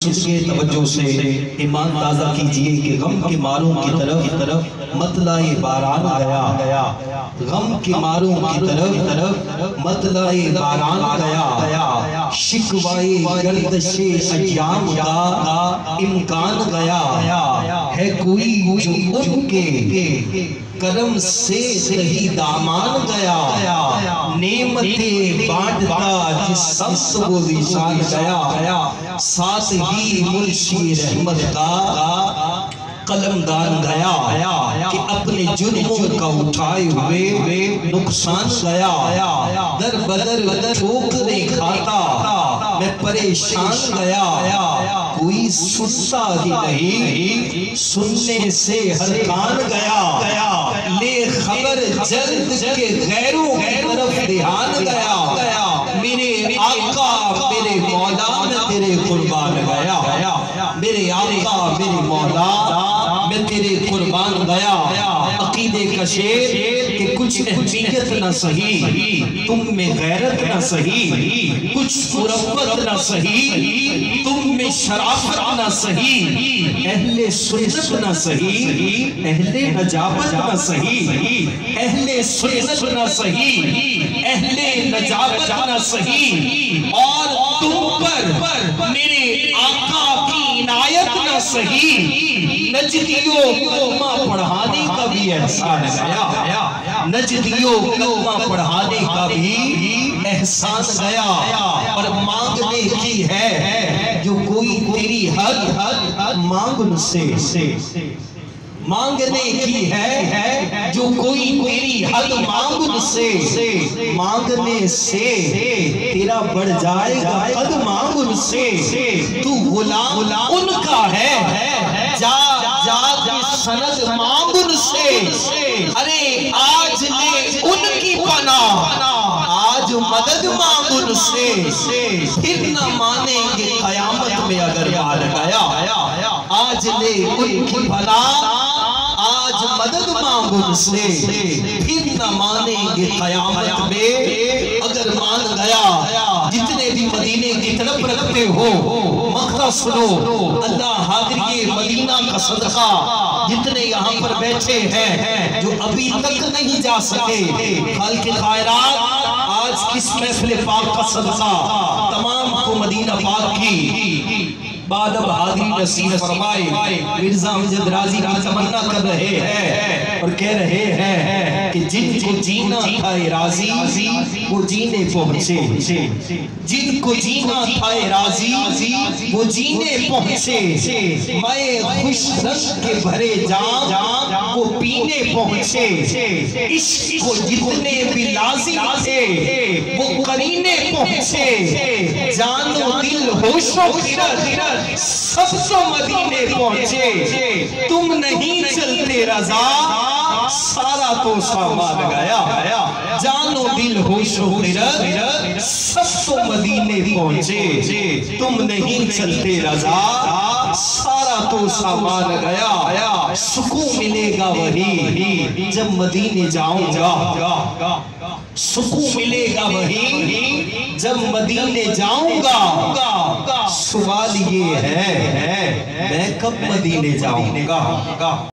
کے توجہ سے ایمان تازہ کیجئے کہ غم کے ماروں کی طرف مطلع باران گیا، غم کے ماروں کی طرف مطلع باران گیا، شکوائے گردش ایام کا امکان گیا، ہے کوئی جو ان کے کرم سے صحیح دامان گیا، نعمتیں بانٹتا جس سب وہ ذیشان گیا، ساتھ ہی منشی رحمت کا قلمدان گیا کہ اپنے جرموں کا اٹھائے ہوئے نقصان گیا، در بدر ٹھوکریں کھاتا میں پریشان گیا، کوئی سنتا ہی نہیں سننے سے ہر کان گیا، لے خبر جلد کے غیروں کی طرف دھیان گیا، میرے آقا میرے مولا میں تیرے قربان گیا، میرے آقا میرے مولا میں تیرے قربان گیا۔ عقیدے کا شعر کہ کچھ اہمیت نہ سہی تم میں غیرت نہ سہی، کچھ مروت نہ سہی تم میں شرافت نہ سہی، اہل سنت نہ سہی اہل نجابت نہ سہی، اہل سنت نہ سہی اہل نجابت نہ سہی، اور تم پر میرے آقا کی عنایت نہ سہی، نجدیوں کلمہ پڑھانے کا بھی احسان گیا، نجدیوں کلمہ پڑھانے کا بھی احسان گیا، اور مانگنے کی ہے جو کوئی تیری حد مانگ ان سے، مانگنے کی ہے جو کوئی تیری حد مانگ ان سے، مانگنے سے تیرا بڑھ جائے گا قد مانگ ان سے، تو غلام ان کا ہے جا کی سند مانگ ان سے، ارے آج لے ان کی پناہ آج مدد مانگ ان سے، پھر نہ مانیں گے قیامت میں اگر مار گیا، آج لے ان کی پناہ آج مدد مانگ ان سے، پھر نہ مانیں گے قیامت میں اگر مان گیا۔ جتنے بھی مدینے کی طرف رکھتے ہو مقطع سنو، اللہ حاضری مدینہ کا صدقہ جتنے یہاں پر بیٹھے ہیں جو ابھی تک نہیں جا سکے، خالق خائرات آج کس محفل پاک کا صدقہ تمام کو مدینہ پاک کی بعد اب حاضری نصیب فرمائے۔ مرزا امجد راضی کی تمنا کر رہے ہیں اور کہہ رہے ہیں کہ جن کو جینا تھا راضی وہ جینے پہنچے، جن کو جینا تھا راضی وہ جینے پہنچے، میں خوش رنگ کے بھرے جام وہ پینے پہنچے، عشق کو جتنے بھی لازم تھے وہ قرینے پہنچے، جان و دل ہوش و خرد سب تو مدینے پہنچے، تم نہیں چلتے رضا سارا تو سامان گیا، جان و دل ہوش و خرد سب تو مدینے پہنچے، تم نہیں چلتے رضا سارا تو سامان گیا، سکون ملے گا وہی جب مدینے جاؤں گا، سکون ملے گا وہی جب مدینے جاؤں گا، سوال یہ ہے میں کب مدینے جاؤں گا۔